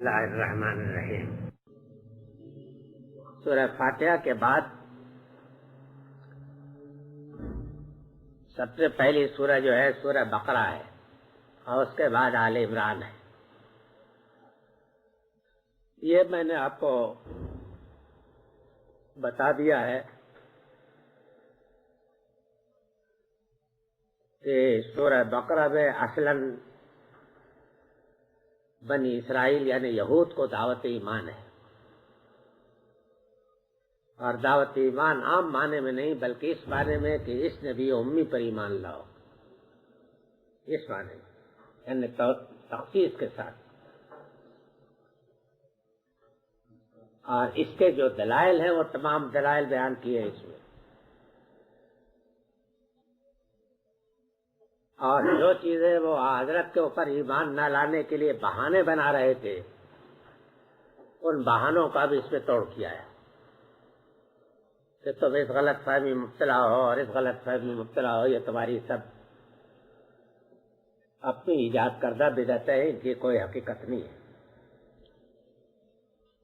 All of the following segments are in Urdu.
اللہ الرحمن الرحیم۔ سورہ فاتحہ کے بعد سب سے پہلی سورہ جو ہے سورہ بقرہ ہے اور اس کے بعد آل عمران ہے۔ یہ میں نے آپ کو بتا دیا ہے کہ سورہ بقرہ میں اصلاً بنی اسرائیل یعنی یہود کو دعوت ایمان ہے، اور دعوت ایمان عام معنی میں نہیں بلکہ اس معنی میں کہ اس نبی امی پر ایمان لاؤ، اس معنی میں یعنی تخصیص کے ساتھ۔ اور اس کے جو دلائل ہیں وہ تمام دلائل بیان کیے اس میں، اور جو چیزیں وہ حضرت کے اوپر ایمان نہ لانے کے لیے بہانے بنا رہے تھے ان بہانوں کا بھی اس میں توڑ کیا ہے کہ تم اس غلط فہمی مبتلا ہو اور اس غلط فہمی مبتلا ہو، یہ تمہاری سب اپنی ایجاد کردہ بدعتیں ہیں، ان کی کوئی حقیقت نہیں ہے۔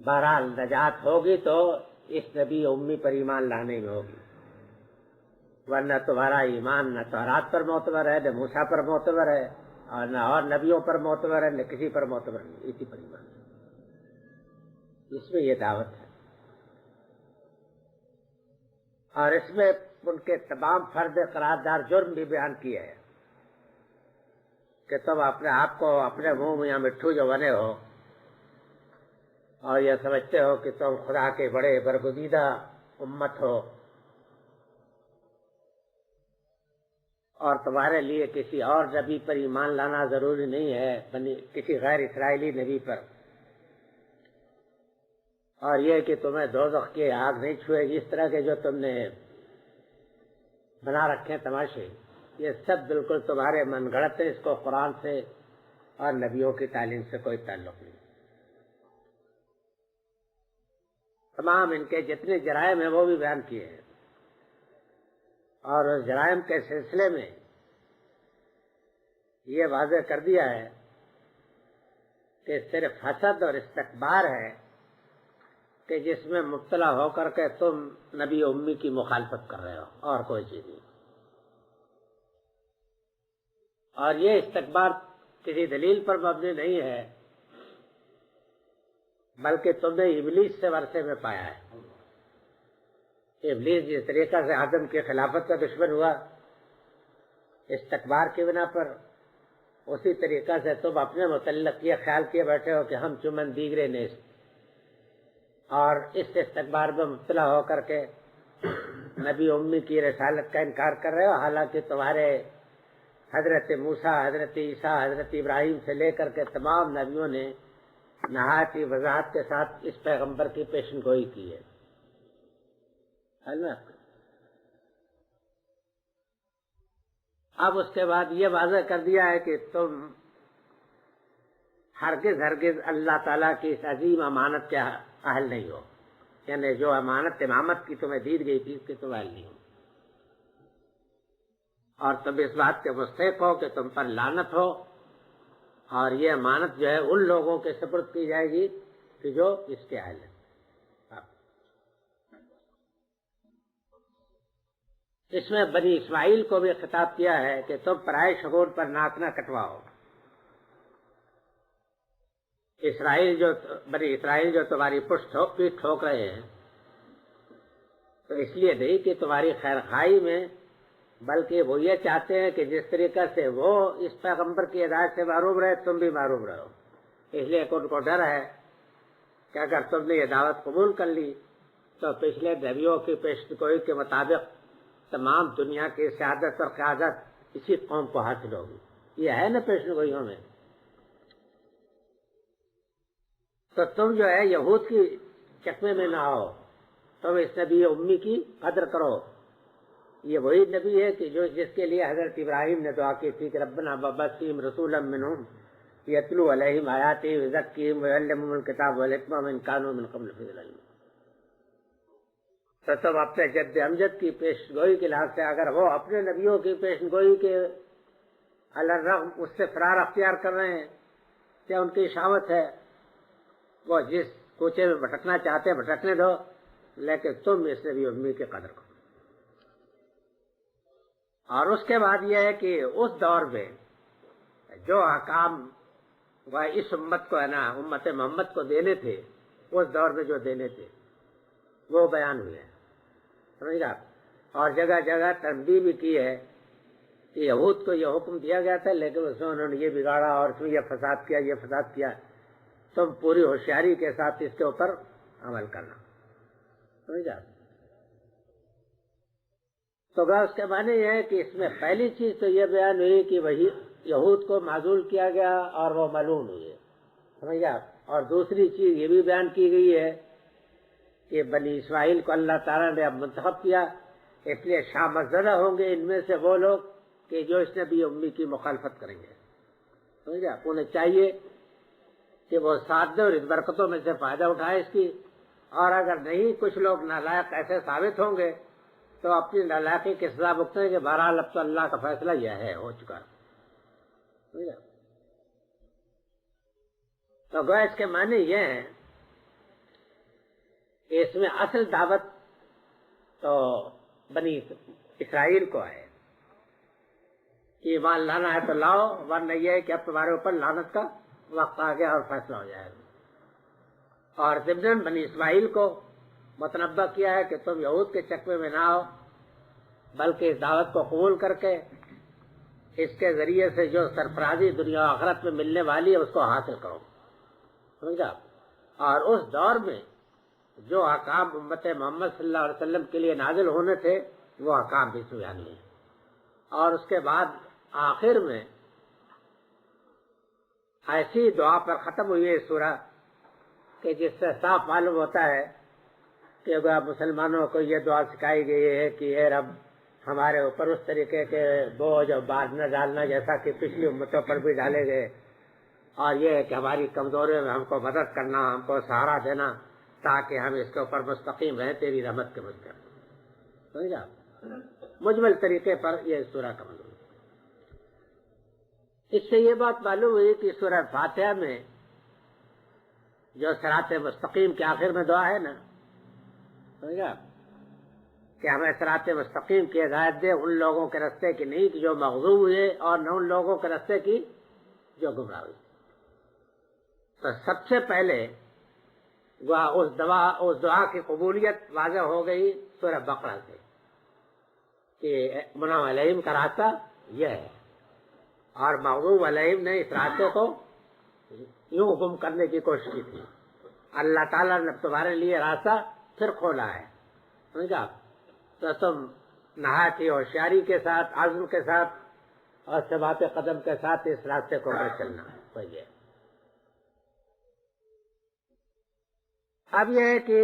بہرحال نجات ہوگی تو اس نبی امی پر ایمان لانے میں ہوگی، ورنہ تمہارا ایمان نہ تورات پر معتبر ہے، نہ موسیٰ پر معتبر ہے، اور نہ اور نبیوں پر معتبر ہے، نہ کسی پر معتبر نہیں، اسی پر ایمان ہے۔ اس میں یہ دعوت ہے، اور اس میں ان کے تمام فرد قراردار جرم بھی بیان کیے ہیں کہ تم اپنے آپ کو اپنے منہ میاں مٹھو جو بنے ہو اور یہ سمجھتے ہو کہ تم خدا کے بڑے برگزیدہ امت ہو، اور تمہارے لیے کسی اور نبی پر ایمان لانا ضروری نہیں ہے، کسی غیر اسرائیلی نبی پر، اور یہ کہ تمہیں دوزخ کی آگ نہیں چھوئے گی، اس طرح کے جو تم نے بنا رکھے تماشے، یہ سب بالکل تمہارے من گھڑت ہے، اس کو قرآن سے اور نبیوں کی تعلیم سے کوئی تعلق نہیں۔ تمام ان کے جتنے جرائم ہیں وہ بھی بیان کیے ہیں، اور اس جرائم کے سلسلے میں یہ واضح کر دیا ہے کہ صرف حسد اور استکبار ہے کہ جس میں مبتلا ہو کر کے تم نبی امی کی مخالفت کر رہے ہو، اور کوئی چیز نہیں۔ اور یہ استکبار کسی دلیل پر مبنی نہیں ہے بلکہ تم نے ابلیس سے ورثے میں پایا ہے۔ ابلیس جس طریقہ سے آدم کی خلافت کا دشمن ہوا استکبار کی بنا پر، اسی طریقہ سے تم اپنے متعلق یہ خیال کیے بیٹھے ہو کہ ہم چمن دیگرے نیست، اور اس استکبار میں مبتلا ہو کر کے نبی امی کی رسالت کا انکار کر رہے ہو، حالانکہ تمہارے حضرت موسیٰ، حضرت عیسیٰ، حضرت ابراہیم سے لے کر کے تمام نبیوں نے نہایت ہی وضاحت کے ساتھ اس پیغمبر کی پیشن گوئی کی ہے۔ اب اس کے بعد یہ واضح کر دیا ہے کہ تم ہرگز اللہ تعالیٰ کی اس عظیم امانت کے اہل نہیں ہو، یعنی جو امانت امامت کی تمہیں دی گئی تھی اس کے تم اہل نہیں ہو، اور تم اس بات کے مستحق ہو کہ تم پر لعنت ہو، اور یہ امانت جو ہے ان لوگوں کے سپرد کی جائے گی کہ جو اس کے اہل ہیں۔ اس میں بنی اسماعیل کو بھی خطاب کیا ہے کہ تم پرائے شگون پر ناک نہ کٹواؤ۔ بنی اسرائیل جو تمہاری پیٹھ ٹھوک رہے ہیں تو اس لیے نہیں کہ تمہاری خیر خواہی میں، بلکہ وہ یہ چاہتے ہیں کہ جس طریقہ سے وہ اس پیغمبر کی ہدایت سے محروم رہے تم بھی محروم رہو، اس لیے ان کو ڈر ہے کہ اگر تم نے یہ دعوت قبول کر لی تو پچھلے نبیوں کی پیشن گوئی کے مطابق تمام دنیا کی سعادت اور قیادت اسی قوم کو حاصل ہوگی۔ یہ ہے نا پیشن گوئیوں میں، تو تم جو ہے یہود کی چکمے میں نہ ہو، تم اس نبی امی کی قدر کرو۔ یہ وہی نبی ہے کہ جس کے لیے حضرت ابراہیم نے دعا کی تھی کہ ربنا وابعث رسولا منہم یتلو علیہم آیاتہ ویزکیہم ویعلمہم الکتاب والحکمہ وان کانوا من قبل فی ضلال مبین۔ تو تم اپنے جد امجد کی پیش گوئی کے لحاظ سے اگر وہ اپنے نبیوں کی پیش گوئی کے علی الرغم اس سے فرار اختیار کر رہے ہیں، کیا ان کی شامت ہے وہ جس کوچے میں بھٹکنا چاہتے بھٹکنے دو، لیکن تم اس نبی امی کی قدر کرو۔ اور اس کے بعد یہ ہے کہ اس دور میں جو احکام وہ اس امت کو ہے نا، امت محمد کو دینے تھے، اس دور میں جو دینے تھے وہ بیان ہوئے، سمجھ گا۔ اور جگہ جگہ تنبیہ بھی کی ہے کہ یہود کو یہ حکم دیا گیا تھا، لیکن اس میں انہوں نے یہ بگاڑا اور اس میں یہ فساد کیا، یہ فساد کیا۔ تم پوری ہوشیاری کے ساتھ اس کے اوپر عمل کرنا، سمجھا۔ تو اس کے معنی یہ ہے کہ اس میں پہلی چیز تو یہ بیان ہوئی کہ وہی یہود کو معزول کیا گیا اور وہ ملعون ہوئے، سمجھا۔ اور دوسری چیز یہ بھی بیان کی گئی ہے کہ بنی اسرائیل کو اللہ تعالیٰ نے اب منتخب کیا، اس لیے شامزدہ ہوں گے ان میں سے وہ لوگ کہ جو اس نبی امی کی مخالفت کریں گے، سمجھا۔ انہیں چاہیے کہ وہ ساتھ دے اور اس برکتوں میں سے فائدہ اٹھائے اس کی، اور اگر نہیں کچھ لوگ نالائق ایسے ثابت ہوں گے تو اپنی نالائقی کی سزا بھگتیں کہ بہرحال اب تو اللہ کا فیصلہ یہ ہے، ہو چکا، سمجھا۔ تو گویا اس کے معنی یہ ہیں کہ اس میں اصل دعوت تو بنی اسرائیل کو ہے کہ ایمان لانا ہے تو لاؤ، ورنہ یہ ہے کہ اب تمہارے اوپر لعنت کا وقت آ گیا اور فیصلہ ہو جائے گا۔ اور ضمن بنی اسماعیل کو متنبہ کیا ہے کہ تم یہود کے چکمے میں نہ آؤ، بلکہ اس دعوت کو قبول کر کے اس کے ذریعے سے جو سرفرازی دنیا و آخرت میں ملنے والی ہے اس کو حاصل کرو، سمجھا۔ اور اس دور میں جو احکام امت محمد صلی اللہ علیہ وسلم کے لیے نازل ہونے تھے وہ احکام بھی بیان ہوئے۔ اور اس کے بعد آخر میں ایسی دعا پر ختم ہوئی ہے سورہ کہ جس سے صاف معلوم ہوتا ہے کہ مسلمانوں کو یہ دعا سکھائی گئی ہے کہ اے رب ہمارے اوپر اس طریقے کے بوجھ اور بار نہ ڈالنا جیسا کہ پچھلی امتوں پر بھی ڈالے گئے، اور یہ ہے کہ ہماری کمزوریوں میں ہم کو مدد کرنا، ہم کو سہارا دینا تاکہ ہم اس کے اوپر مستقیم رہیں تیری رحمت کے مجھ پر، سمجھا۔ مجمل طریقے پر یہ سورہ کا مضمون۔ اس سے یہ بات معلوم ہوئی کہ سورہ فاتحہ میں جو صراط مستقیم کے آخر میں دعا ہے نا، سمجھا، کہ ہمیں صراط مستقیم کی ہدایت دے، ان لوگوں کے راستے کی نہیں کہ جو مغضوب ہوئے، اور نہ ان لوگوں کے راستے کی جو گمراہ ہوئی۔ تو سب سے پہلے اس دعا کی قبولیت واضح ہو گئی سورہ بقرہ سے کہ منعم علیہم کا راستہ یہ ہے، اور مغضوب علیہم نے اس راستے کو یوں گم کرنے کی کوشش کی تھی۔ اللہ تعالیٰ نے تمہارے لیے راستہ پھر کھولا ہے، سمجھا۔ تو تم نہایت ہی ہوشیاری کے ساتھ، عزم کے ساتھ اور ثبات قدم کے ساتھ اس راستے کو پر چلنا ہے۔ اب یہ ہے کہ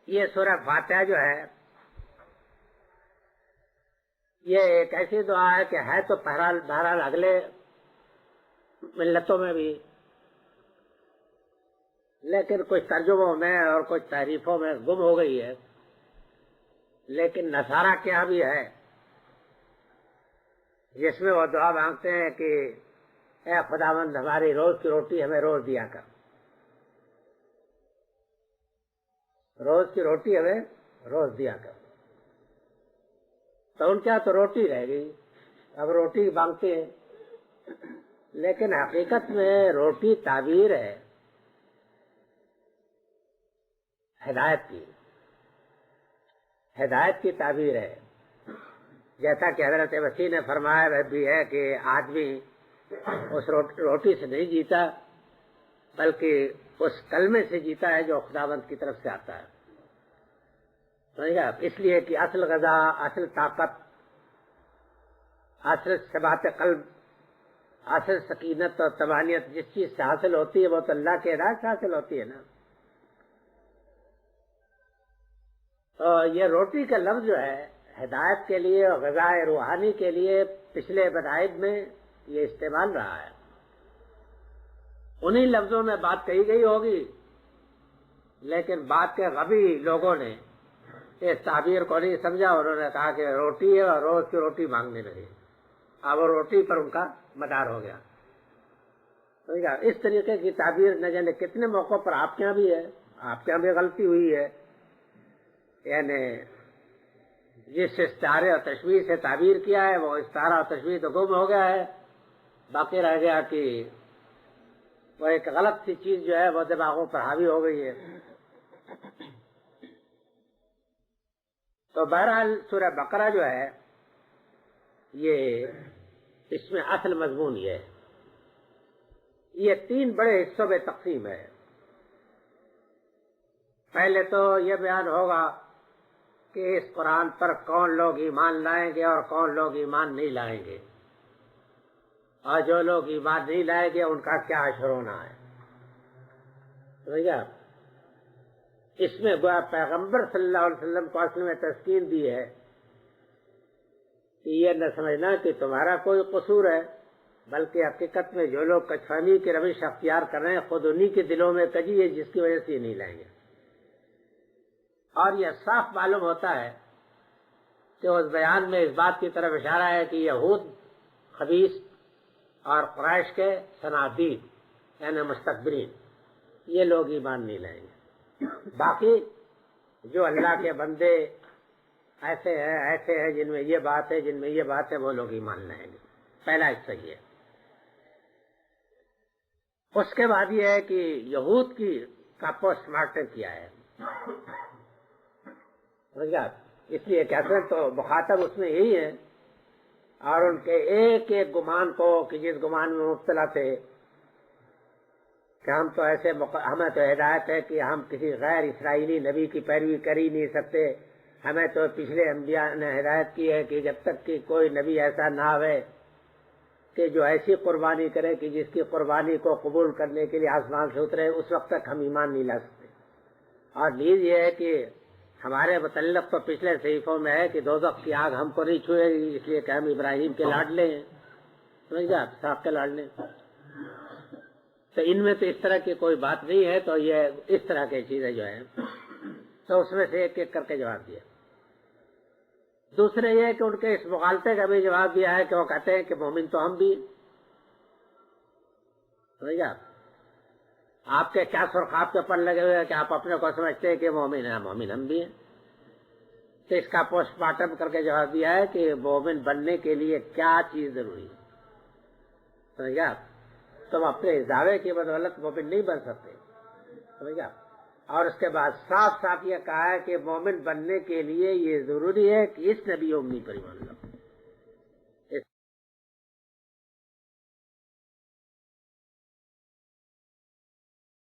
یہ سورہ فاتحہ جو ہے یہ ایک ایسی دعا ہے کہ ہے تو بہرحال اگلے ملتوں میں بھی، لیکن کچھ ترجموں میں اور کچھ تعریفوں میں گم ہو گئی ہے، لیکن نصارہ کیا بھی ہے جس میں وہ دعا مانگتے ہیں کہ اے خداوند ہماری روز کی روٹی ہمیں روز دیا کر، روز کی روٹی ہمیں روز دیا کر۔ تو ان کیا تو روٹی رہ گئی، اب روٹی مانگتے ہیں، لیکن حقیقت میں روٹی تعبیر ہے ہدایت کی، ہدایت کی تعبیر ہے۔ جیسا کہ حضرت مسیح نے فرمایا بھی ہے کہ آدمی اس روٹی سے نہیں جیتا بلکہ اس کلمے سے جیتا ہے جو خداوند کی طرف سے آتا ہے، سمجھ گا۔ اس لیے کہ اصل غذا، اصل طاقت، اصل ثبات قلب، اصل سکینت اور طمانینت جس چیز سے حاصل ہوتی ہے وہ تو اللہ کے ہدایت سے حاصل ہوتی ہے نا۔ تو یہ روٹی کا لفظ جو ہے ہدایت کے لیے اور غذائے روحانی کے لیے پچھلے بدائب میں یہ استعمال رہا ہے، انہی لفظوں میں بات کہی گئی ہوگی، لیکن بعد کے غبی لوگوں نے اس تعبیر کو نہیں سمجھا، انہوں نے کہا کہ روٹی ہے اور روز کی روٹی مانگنے لگے، اب وہ روٹی پر ان کا مدار ہو گیا، اس طریقے کی تعبیر نہ جانے کتنے موقعوں پر آپ کے یہاں بھی ہے، آپ کے یہاں بھی غلطی ہوئی ہے، یعنی جس استعارے اور تشبیہ سے تعبیر کیا ہے وہ استعارہ اور تشبیہ تو گم ہو گیا ہے، باقی رہ گیا کہ وہ ایک غلط سی چیز جو ہے وہ دماغوں پر حاوی ہو گئی ہے۔ تو بہرحال سورہ بقرہ جو ہے یہ اس میں اصل مضمون یہ ہے، یہ 3 بڑے حصوں میں تقسیم ہے۔ پہلے تو یہ بیان ہوگا کہ اس قرآن پر کون لوگ ایمان لائیں گے اور کون لوگ ایمان نہیں لائیں گے، اور جو لوگ ایمان نہیں لائیں گے ان کا کیا حشر ہونا ہے۔ اس میں پیغمبر صلی اللہ علیہ وسلم کو اصل میں تسکین دی ہے کہ یہ نہ سمجھنا کہ تمہارا کوئی قصور ہے، بلکہ حقیقت میں جو لوگ کج فہمی کی روش اختیار کر رہے ہیں خود انہی کے دلوں میں کجی ہے جس کی وجہ سے یہ نہیں لائیں گے۔ اور یہ صاف معلوم ہوتا ہے کہ اس بیان میں اس بات کی طرف اشارہ ہے کہ یہود خبیث اور قریش کے صنادید یعنی مستکبرین یہ لوگ ایمان نہیں لائیں گے۔ باقی جو اللہ کے بندے ایسے ہیں جن میں یہ بات ہے، جن میں یہ بات ہے، وہ لوگ ایمان لائیں گے۔ پہلا حصہ یہ ہے۔ اس کے بعد یہ ہے کہ یہود کا پوسٹ مارٹم کیا ہے، اس لیے کہتے ہیں تو مخاطب اس میں یہی ہے، اور ان کے ایک ایک گمان کو کہ جس گمان میں مبتلا تھے کہ ہم تو ایسے ہمیں تو ہدایت ہے کہ ہم کسی غیر اسرائیلی نبی کی پیروی کر ہی نہیں سکتے، ہمیں تو پچھلے انبیاء نے ہدایت کی ہے کہ جب تک کہ کوئی نبی ایسا نہ آئے کہ جو ایسی قربانی کرے کہ جس کی قربانی کو قبول کرنے کے لیے آسمان سے اترے، اس وقت تک ہم ایمان نہیں لا سکتے۔ اور نیز یہ ہے کہ ہمارے متعلق تو پچھلے صحیفوں میں ہے کہ دوزخ کی آگ ہم کو نہیں چھوئے گی، اس لیے کہ ہم ابراہیم کے لاڈلے ہیں، سمجھ گئے آپ، اسحاق کے لاڈلے۔ تو ان میں تو اس طرح کی کوئی بات نہیں ہے، تو یہ اس طرح کی چیزیں جو ہیں تو اس میں سے ایک ایک کر کے جواب دیا۔ دوسرے یہ کہ ان کے اس مغالطے کا بھی جواب دیا ہے کہ وہ کہتے ہیں کہ مومن تو ہم بھی، سمجھ گئے آپ کے کیا سرخاب کے پر لگے ہوئے ہیں کہ آپ اپنے کو سمجھتے ہیں کہ مومن ہیں، مومن ہم بھی ہیں۔ تو اس کا پوسٹ مارٹم کر کے جواب دیا ہے کہ مومن بننے کے لیے کیا چیز ضروری ہے، سمجھ گئے آپ، تم اپنے دعوے کی بدولت مومن نہیں بن سکتے، سمجھ گئے آپ۔ اور اس کے بعد صاف صاف یہ کہا ہے کہ مومن بننے کے لیے یہ ضروری ہے کہ اس نبی امی پر ایمان لاؤ۔